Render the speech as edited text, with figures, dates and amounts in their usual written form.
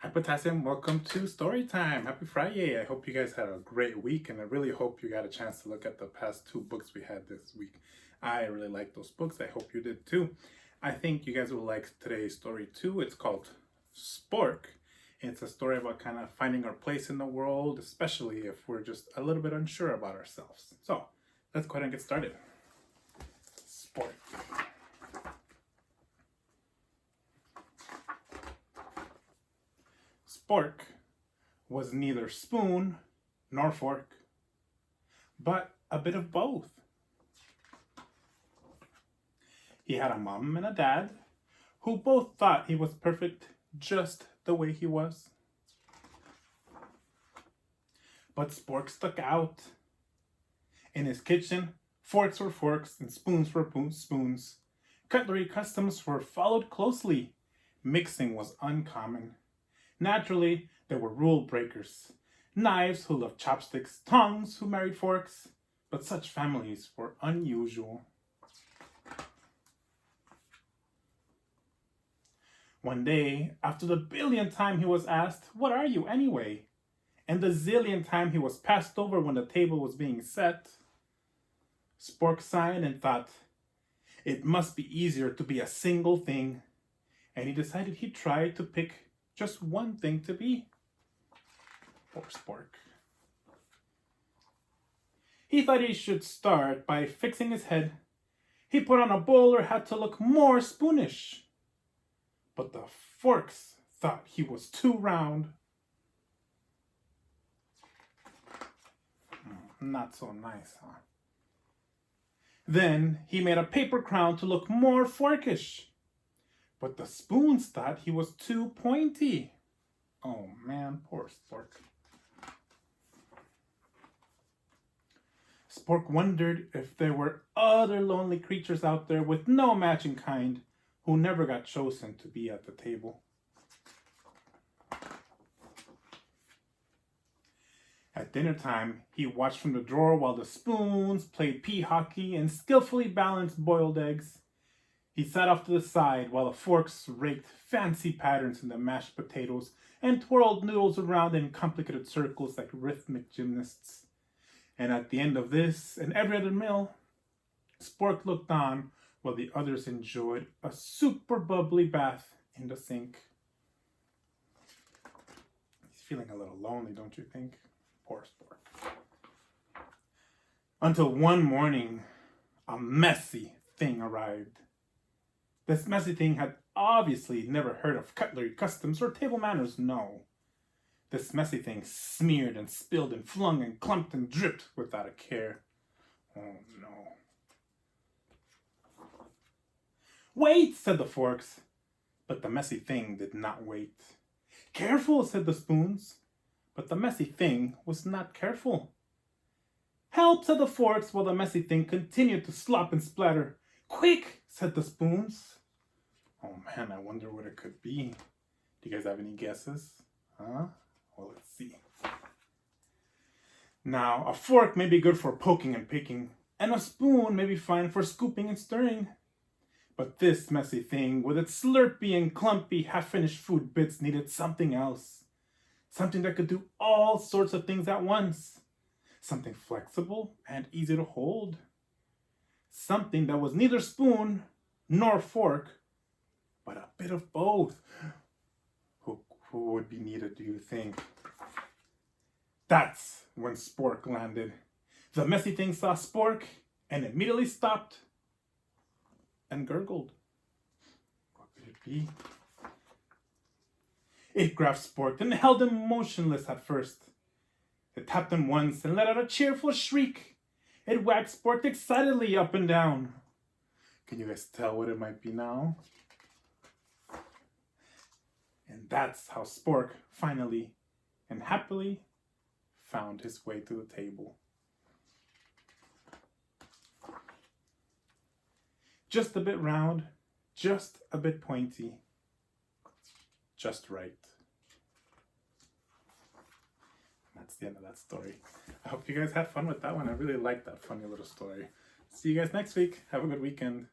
Hi Potassium, welcome to Story Time. Happy Friday. I hope you guys had a great week and I really hope you got a chance to look at the past two books we had this week. I really like those books. I hope you did too. I think you guys will like today's story too. It's called Spork. It's a story about kind of finding our place in the world, especially if we're just a little bit unsure about ourselves. So let's go ahead and get started. Spork. Spork was neither spoon nor fork, but a bit of both. He had a mom and a dad who both thought he was perfect just the way he was. But Spork stuck out. In his kitchen, forks were forks and spoons were spoons. Cutlery customs were followed closely. Mixing was uncommon. Naturally, there were rule breakers, knives who loved chopsticks, tongues who married forks, but such families were unusual. One day, after the billionth time he was asked, "What are you anyway?" and the zillionth time he was passed over when the table was being set, Spork sighed and thought, it must be easier to be a single thing, and he decided he'd try to pick just one thing to be. Poor Spork. He thought he should start by fixing his head. He put on a bowler hat to look more spoonish. But the forks thought he was too round. Not so nice, huh? Then he made a paper crown to look more forkish. But the spoons thought he was too pointy. Oh man, poor Spork. Spork wondered if there were other lonely creatures out there with no matching kind who never got chosen to be at the table. At dinner time, he watched from the drawer while the spoons played pea hockey and skillfully balanced boiled eggs. He sat off to the side while the forks raked fancy patterns in the mashed potatoes and twirled noodles around in complicated circles like rhythmic gymnasts. And at the end of this and every other meal, Spork looked on while the others enjoyed a super bubbly bath in the sink. He's feeling a little lonely, don't you think? Poor Spork. Until one morning, a messy thing arrived. This messy thing had obviously never heard of cutlery customs or table manners, no. This messy thing smeared and spilled and flung and clumped and dripped without a care. Oh no. Wait, said the forks. But the messy thing did not wait. Careful, said the spoons. But the messy thing was not careful. Help, said the forks, while the messy thing continued to slop and splatter. Quick, said the spoons. Oh man, I wonder what it could be. Do you guys have any guesses? Huh? Well, let's see. Now, a fork may be good for poking and picking, and a spoon may be fine for scooping and stirring. But this messy thing, with its slurpy and clumpy half-finished food bits, needed something else. Something that could do all sorts of things at once. Something flexible and easy to hold. Something that was neither spoon nor fork, but a bit of both. Who would be needed, do you think? That's when Spork landed. The messy thing saw Spork and immediately stopped and gurgled. What could it be? It grabbed Spork and held him motionless at first. It tapped him once and let out a cheerful shriek. It wagged Spork excitedly up and down. Can you guys tell what it might be now? And that's how Spork finally and happily found his way to the table. Just a bit round, just a bit pointy, just right. That's the end of that story. I hope you guys had fun with that one. I really liked that funny little story. See you guys next week. Have a good weekend.